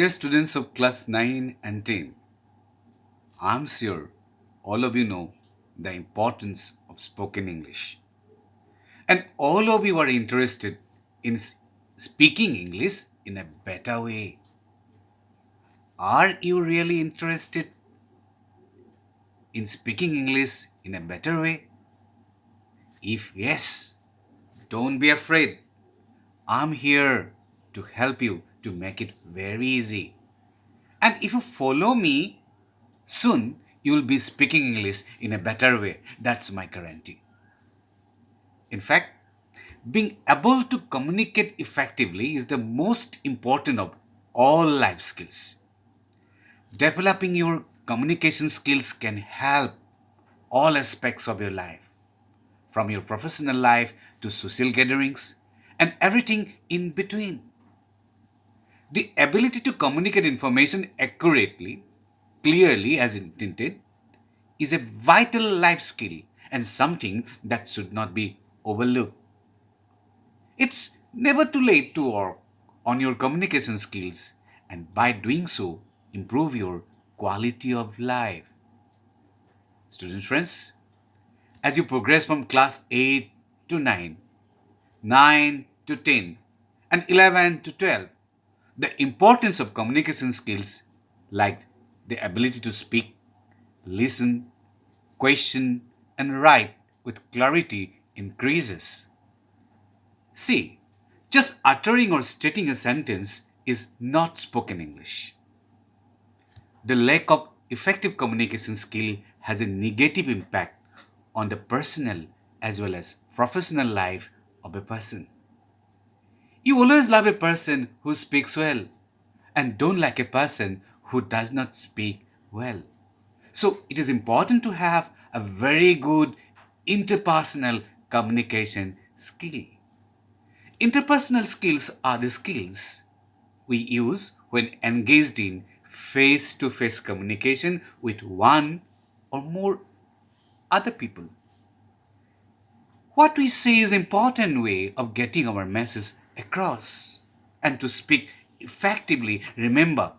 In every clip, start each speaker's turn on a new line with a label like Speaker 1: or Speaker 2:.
Speaker 1: Dear students of class 9 and 10, I'm sure all of you know the importance of spoken English. And all of you are interested in speaking English in a better way. Are you really interested in speaking English in a better way? If yes, don't be afraid. I'm here to help you to make it very easy. And if you follow me, soon you will be speaking English in a better way. That's my guarantee. In fact, being able to communicate effectively is the most important of all life skills. Developing your communication skills can help all aspects of your life, from your professional life to social gatherings and everything in between. The ability to communicate information accurately, clearly as intended, is a vital life skill and something that should not be overlooked. It's never too late to work on your communication skills and by doing so, improve your quality of life. Student friends, as you progress from class 8 to 9, 9 to 10, and 11 to 12, the importance of communication skills like the ability to speak, listen, question, and write with clarity increases. See, just uttering or stating a sentence is not spoken English. The lack of effective communication skill has a negative impact on the personal as well as professional life of a person. You always love a person who speaks well and don't like a person who does not speak well. So it is important to have a very good interpersonal communication skill. Interpersonal skills are the skills we use when engaged in face to face communication with one or more other people. What we say is an important way of getting our message across. And to speak effectively, remember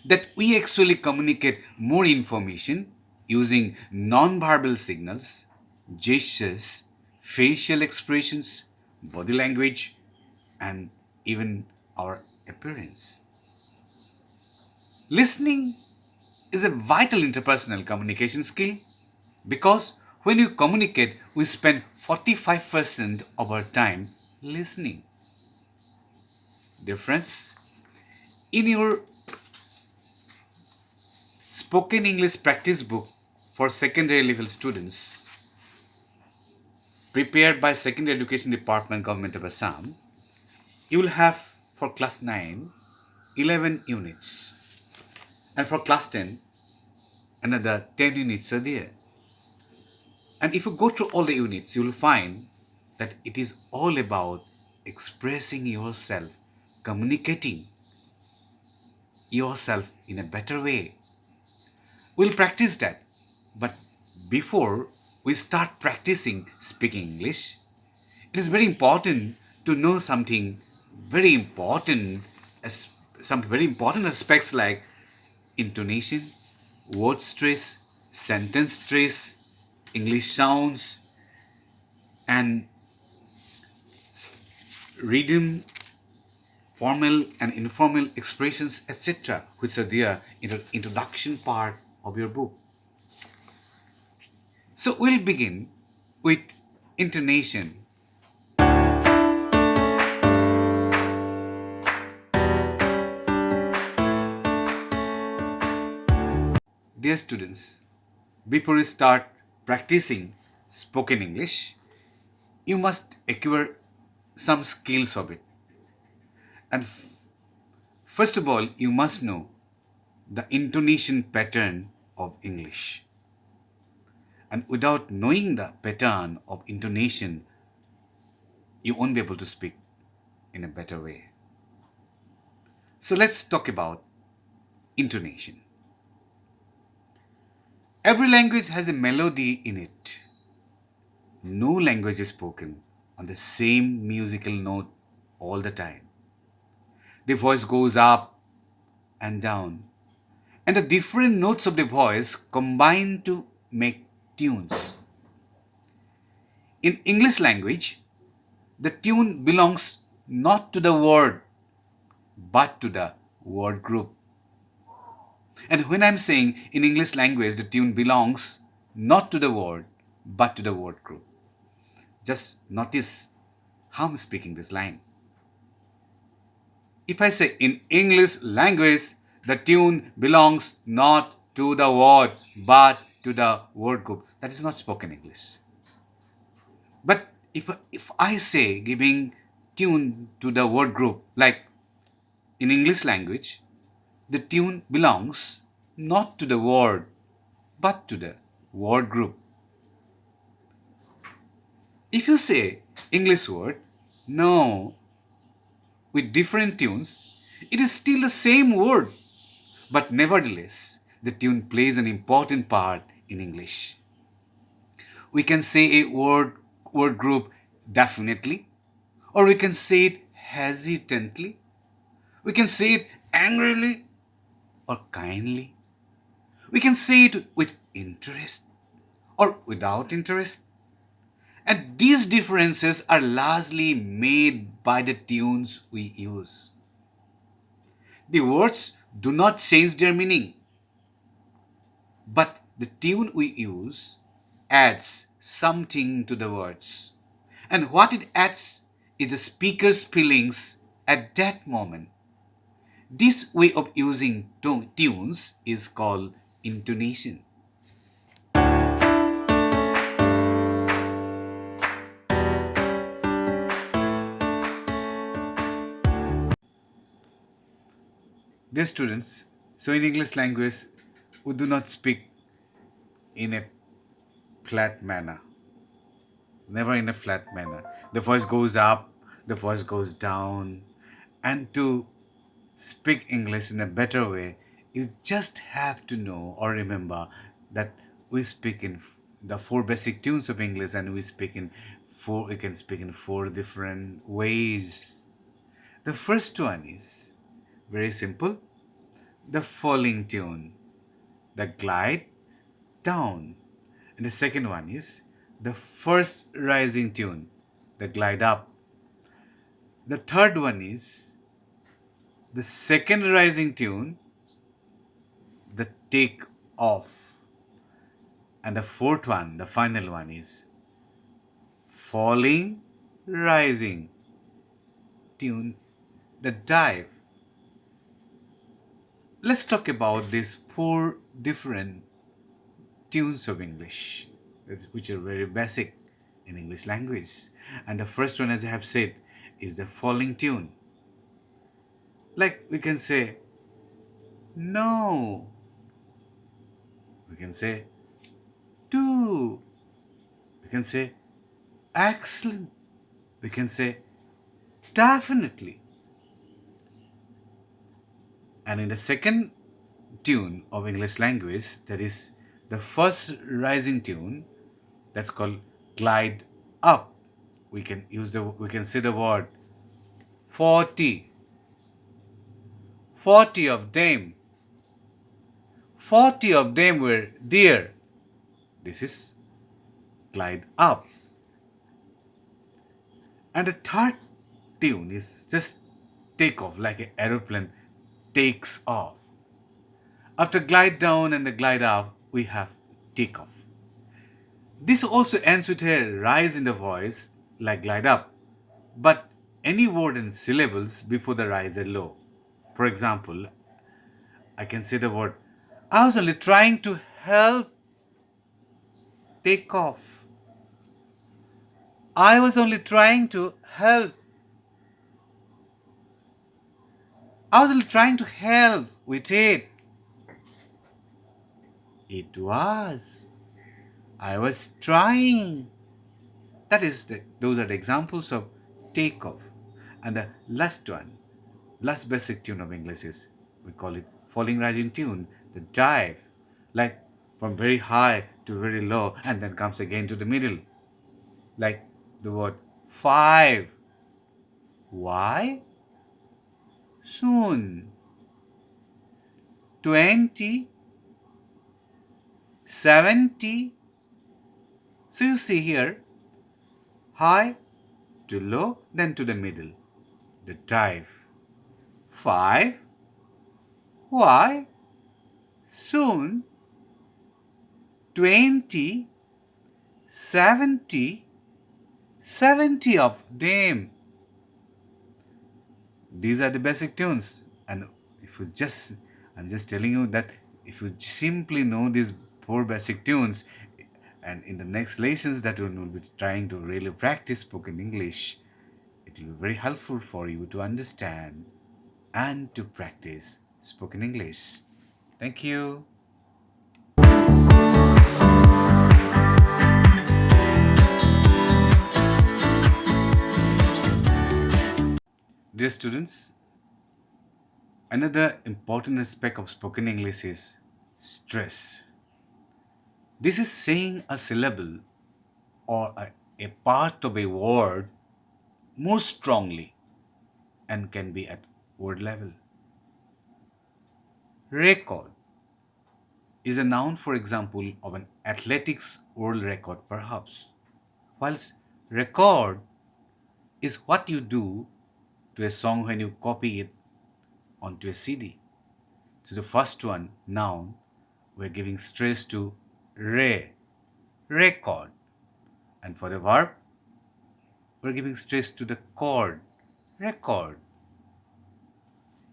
Speaker 1: that we actually communicate more information using non-verbal signals, gestures, facial expressions, body language, and even our appearance. Listening is a vital interpersonal communication skill because when you communicate, we spend 45% of our time listening. Dear friends, in your spoken English practice book for secondary level students, prepared by Secondary Education Department, Government of Assam, you will have for class 9, 11 units. And for class 10, another 10 units are there. And if you go through all the units, you will find that it is all about expressing yourself, communicating yourself in a better way. We'll practice that. But before we start practicing speaking English, it is very important to know something very important, as some very important aspects like intonation, word stress, sentence stress, English sounds, and rhythm, formal and informal expressions, etc., which are there in the introduction part of your book. So we'll begin with intonation. Dear students, before you start practicing spoken English, you must acquire some skills of it. And first of all, you must know the intonation pattern of English. And without knowing the pattern of intonation, you won't be able to speak in a better way. So let's talk about intonation. Every language has a melody in it. No language is spoken on the same musical note all the time. The voice goes up and down. And the different notes of the voice combine to make tunes. In English language, the tune belongs not to the word but to the word group. And when I'm saying in English language the tune belongs not to the word but to the word group, just notice how I'm speaking this line. If I say in English language the tune belongs not to the word but to the word group, that is not spoken English. But if I say giving tune to the word group, like in English language, the tune belongs not to the word but to the word group. If you say English word no with different tunes, it is still the same word, but nevertheless, the tune plays an important part in English. We can say a word group definitely, or we can say it hesitantly, we can say it angrily or kindly. We can say it with interest or without interest. And these differences are largely made by the tunes we use. The words do not change their meaning, but the tune we use adds something to the words. And what it adds is the speaker's feelings at that moment. This way of using tunes is called intonation. Dear students, so in English language, we do not speak in a flat manner, never in a flat manner. The voice goes up, the voice goes down, and to speak English in a better way, you just have to know or remember that we speak in the four basic tunes of English, and we can speak in four different ways. The first one is very simple, the falling tune, the glide down. And the second one is the first rising tune, the glide up. The third one is the second rising tune, the take off. And the fourth one, the final one, is falling, rising tune, the dive. Let's talk about these four different tunes of English, which are very basic in English language. And the first one, as I have said, is the falling tune. Like we can say no, we can say do, we can say excellent, we can say definitely. And in the second tune of English language, that is the first rising tune, that's called glide up. We can say the word 40, 40 of them, 40 of them were dear. This is glide up. And the third tune is just take off, like an aeroplane takes off. After glide down and the glide up, we have take off. This also ends with a rise in the voice, like glide up, but any word and syllables before the rise are low. For example, I can say the word, I was only trying to help take off. I was only trying to help. I was only trying to help with it. It was. I was trying. Those are the examples of take off. And the last one, last basic tune of English is, we call it falling rising tune, the dive. Like from very high to very low and then comes again to the middle. Like the word 5. Why? Soon. 20, 70. So you see here, high to low, then to the middle. The type. 5. Why? Soon. 20, 70, 70 of them. These are the basic tunes. And if you just, I'm just telling you that if you simply know these four basic tunes, and in the next lessons that we will be trying to really practice spoken English, it will be very helpful for you to understand and to practice spoken English. Thank you. Dear students, another important aspect of spoken English is stress. This is saying a syllable or a part of a word more strongly and can be at word level. Record is a noun, for example, of an athletics world record, perhaps, whilst record is what you do to a song when you copy it onto a CD. So the first one, noun, we're giving stress to record. And for the verb, we're giving stress to the chord, record.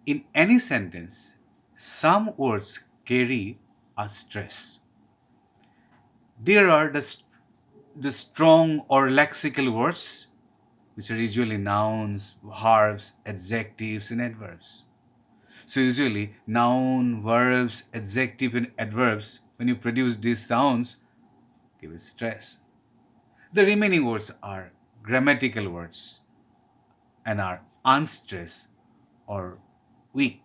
Speaker 1: In any sentence, some words carry a stress. There are the strong or lexical words, which are usually nouns, verbs, adjectives, and adverbs. So usually noun, verbs, adjective, and adverbs, when you produce these sounds, give it stress. The remaining words are grammatical words and are unstressed or weak,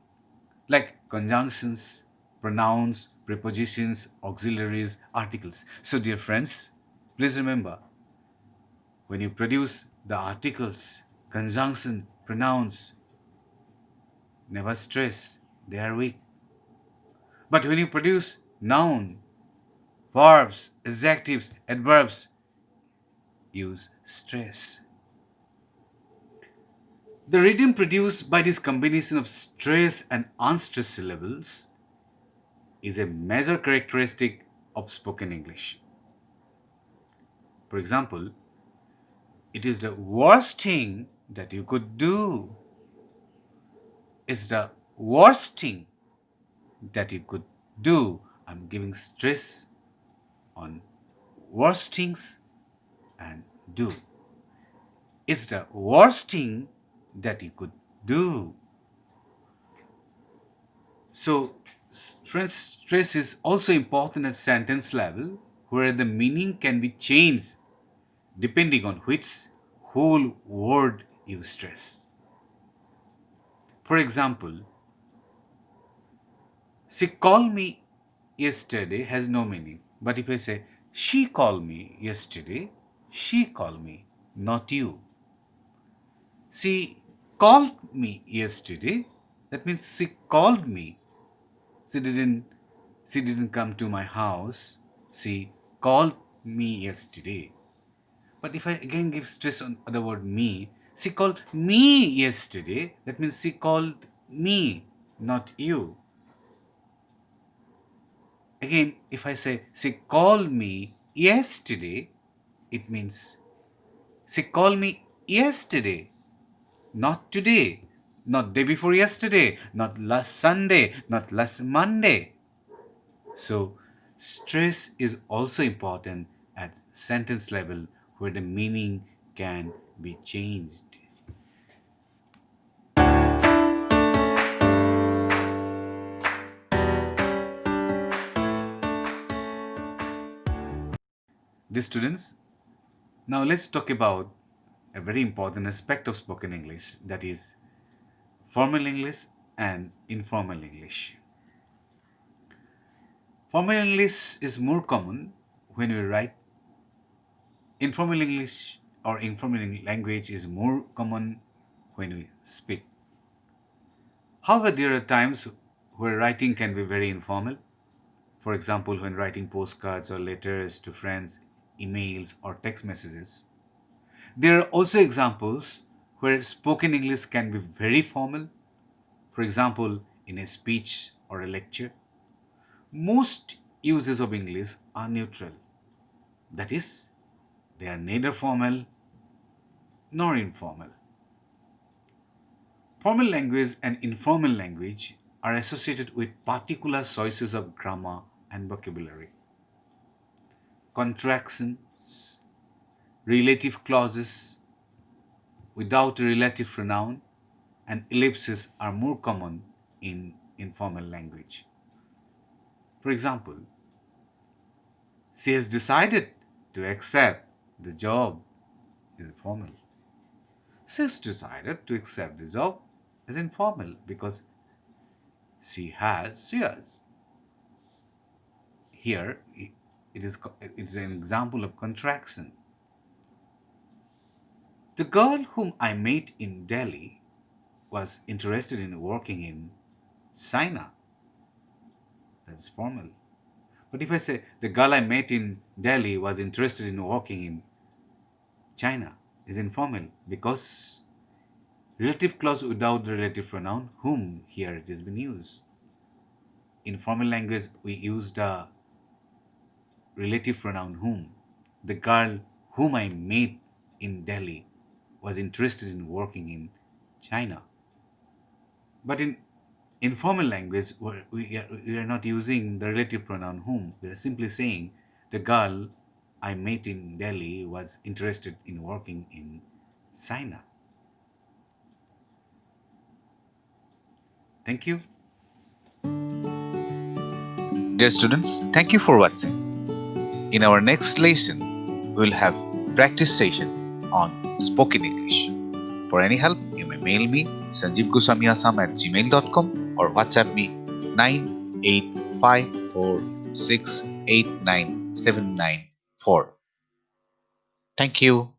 Speaker 1: like conjunctions, pronouns, prepositions, auxiliaries, articles. So, dear friends, please remember when you produce the articles, conjunction, pronouns, never stress, they are weak. But when you produce noun, verbs, adjectives, adverbs, use stress. The rhythm produced by this combination of stress and unstressed syllables is a major characteristic of spoken English. For example, it is the worst thing that you could do. It's the worst thing that you could do. I'm giving stress on worst things and do. It's the worst thing that you could do. So, friends, stress is also important at sentence level, where the meaning can be changed depending on which whole word you stress. For example, she called me yesterday has no meaning. But if I say, she called me yesterday, she called me, not you. She called me yesterday, that means she called me. She didn't come to my house. She called me yesterday. But if I again give stress on the word me, she called me yesterday. That means she called me, not you. Again, if I say she called me yesterday, it means she called me yesterday, not today, not day before yesterday, not last Sunday, not last Monday. So, stress is also important at sentence level where the meaning can be changed. Dear students, now let's talk about a very important aspect of spoken English, that is formal English and informal English. Formal English is more common when we write. Informal English or informal language is more common when we speak. However, there are times where writing can be very informal. For example, when writing postcards or letters to friends, emails, or text messages. There are also examples where spoken English can be very formal. For example, in a speech or a lecture. Most uses of English are neutral. That is, they are neither formal nor informal. Formal language and informal language are associated with particular choices of grammar and vocabulary. Contractions, relative clauses without a relative pronoun, and ellipses are more common in informal language. For example, she has decided to accept the job is formal. She has decided to accept the job as informal because she has. Here, it is an example of contraction. The girl whom I met in Delhi was interested in working in China. That's formal. But if I say the girl I met in Delhi was interested in working in China, is informal because relative clause without the relative pronoun whom here it has been used. In formal language, we use the relative pronoun whom. The girl whom I met in Delhi was interested in working in China. But in informal language, we are not using the relative pronoun whom. We are simply saying the girl I met in Delhi was interested in working in China. Thank you.
Speaker 2: Dear students, thank you for watching. In our next lesson, we will have practice session on spoken English. For any help, you may mail me sanjeevgoswamiassam@gmail.com or WhatsApp me 98546897994. Thank you.